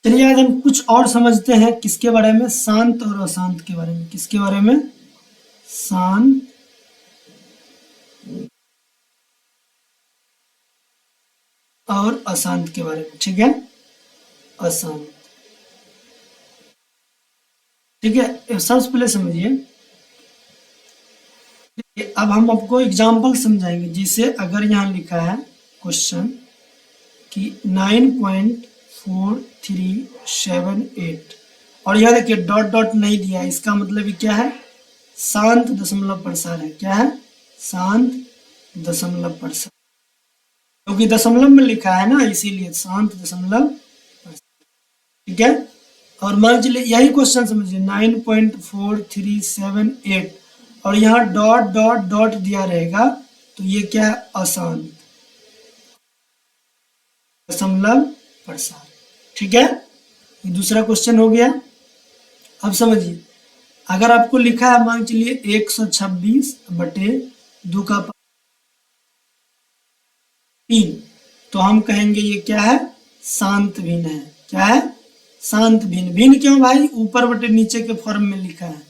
चलिए आज हम कुछ और समझते हैं किसके बारे में, शांत और अशांत के बारे में। किसके बारे में? शांत और अशांत के बारे में। ठीक है, अशांत। ठीक है, सबसे पहले समझिए, अब हम आपको एग्जाम्पल समझाएंगे। जिसे अगर यहाँ लिखा है क्वेश्चन कि 9.4378 और यह देखिए डॉट डॉट नहीं दिया, इसका मतलब ये क्या है? शांत दशमलव प्रसार है। क्या है? शांत दशमलव प्रसार, क्योंकि दशमलव में लिखा है ना, इसीलिए शांत दशमलव प्रसार। ठीक है, और मान चलिए यही क्वेश्चन समझिए 9.4378 और यहाँ डॉट डॉट डॉट दिया रहेगा, तो ये क्या है? अशांत दशमलव प्रसार। ठीक है, ये दूसरा क्वेश्चन हो गया। अब समझिए, अगर आपको लिखा है मान चलिए 126/2 का 3, तो हम कहेंगे ये क्या है? शांत भिन्न है। क्या है? शांत भिन्न। भिन्न क्यों भाई? ऊपर बटे नीचे के फॉर्म में लिखा है।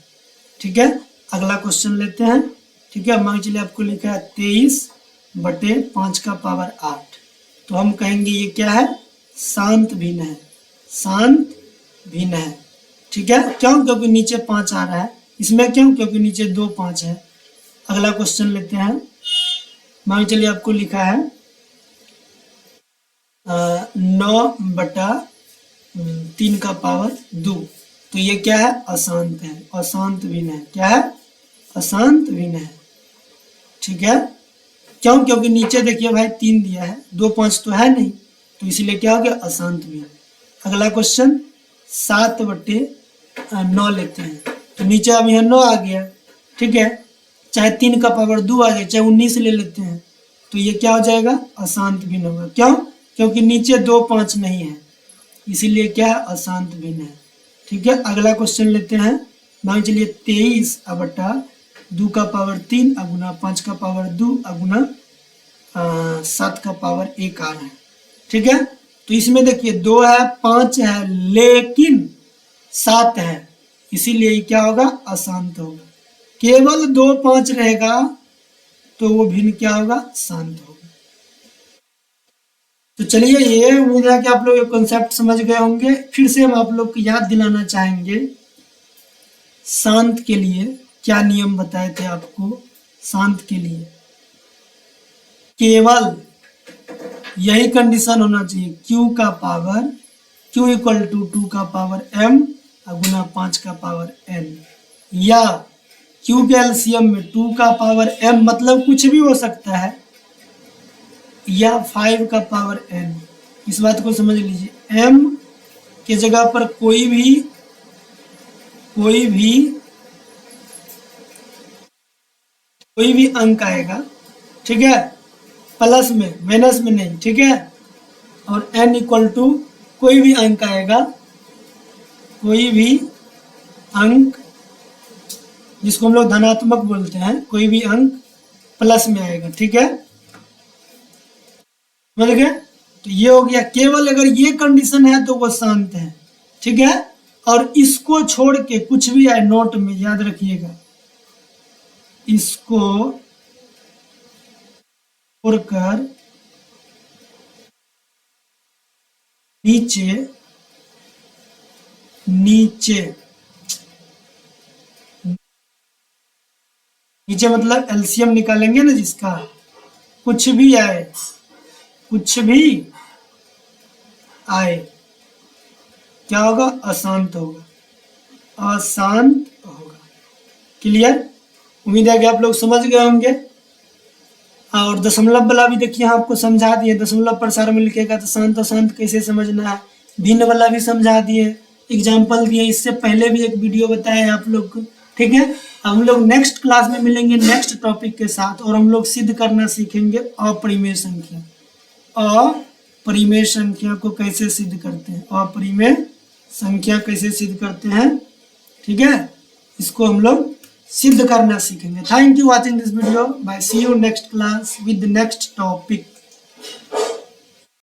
ठीक है, अगला क्वेश्चन लेते हैं। ठीक है, मान चलिए आपको लिखा है 23/5 का पावर 8, तो हम कहेंगे ये क्या है? शांत भिन्न है। शांत भिन्न है। ठीक है, क्यों? क्योंकि नीचे 5 आ रहा है। इसमें क्यों? क्योंकि नीचे 2 5 है। अगला क्वेश्चन लेते हैं। मान चलिए आपको लिखा है 9/3 का पावर 2, तो ये क्या है? अशांत है। अशांत भिन्न है। क्या है? अशांत भिन्न है। ठीक है, क्यों? क्योंकि नीचे देखिए भाई 3 दिया है, 2 5 तो है नहीं, तो इसलिए क्या हो गया? अशांत भिन्न। अगला क्वेश्चन 7/9 लेते हैं, तो नीचे अब यहाँ 9 आ गया। ठीक है, चाहे 3 का पावर 2 आ जाए, चाहे 19 ले लेते हैं, तो ये क्या हो जाएगा? अशांत भिन्न होगा। क्यों? क्योंकि नीचे 2 5 नहीं है, इसीलिए क्या है? अशांत भिन्न है। ठीक है, अगला क्वेश्चन लेते हैं। मान चलिए 23/2 का पावर 3 अगुना 5 का पावर 2 अगुना 7 का पावर 1 आ रहा है। ठीक है, तो इसमें देखिए 2 है 5 है लेकिन 7 है, इसीलिए क्या होगा? अशांत होगा। केवल 2 5 रहेगा तो वो भिन्न क्या होगा? शांत होगा। तो चलिए, ये उम्मीद है कि आप लोग ये कॉन्सेप्ट समझ गए होंगे। फिर से हम आप लोग को याद दिलाना चाहेंगे, शांत के लिए क्या नियम बताए थे आपको। शांत के लिए केवल यही कंडीशन होना चाहिए, q का पावर q इक्वल टू 2 का पावर m गुना 5 का पावर n, या q के एलसीएम में 2 का पावर m मतलब कुछ भी हो सकता है, या 5 का पावर n। इस बात को समझ लीजिए, m के जगह पर कोई भी अंक आएगा। ठीक है, प्लस में, माइनस में नहीं। ठीक है, और n इक्वल टू कोई भी अंक आएगा, कोई भी अंक जिसको हम लोग धनात्मक बोलते हैं, कोई भी अंक प्लस में आएगा। ठीक है, समझ गए? तो ये हो गया, केवल अगर ये कंडीशन है तो वो शांत है। ठीक है, और इसको छोड़ के कुछ भी आए, नोट में याद रखिएगा, इसको छोड़कर नीचे मतलब एलसीएम निकालेंगे ना जिसका, कुछ भी आए क्या होगा? अशांत होगा। अशांत होगा। क्लियर? उम्मीद है कि आप लोग समझ गए होंगे। और दशमलव वाला भी देखिए आपको समझा दिए, दशमलव प्रसार में लिखेगा तो शांत अशांत कैसे समझना है। भिन्न वाला भी समझा दिए, एग्जाम्पल दिए, इससे पहले भी एक वीडियो बताया है आप लोग को। ठीक है, हम लोग नेक्स्ट क्लास में मिलेंगे नेक्स्ट टॉपिक के साथ, और हम लोग सिद्ध करना सीखेंगे अपरिमेय संख्या। अपरिमेय संख्या को कैसे सिद्ध करते हैं, अपरिमेय संख्या कैसे सिद्ध करते हैं। ठीक है, इसको हम लोग सिद्ध करना सीखेंगे। Thank you watching this video. Bye, see you next class with next topic.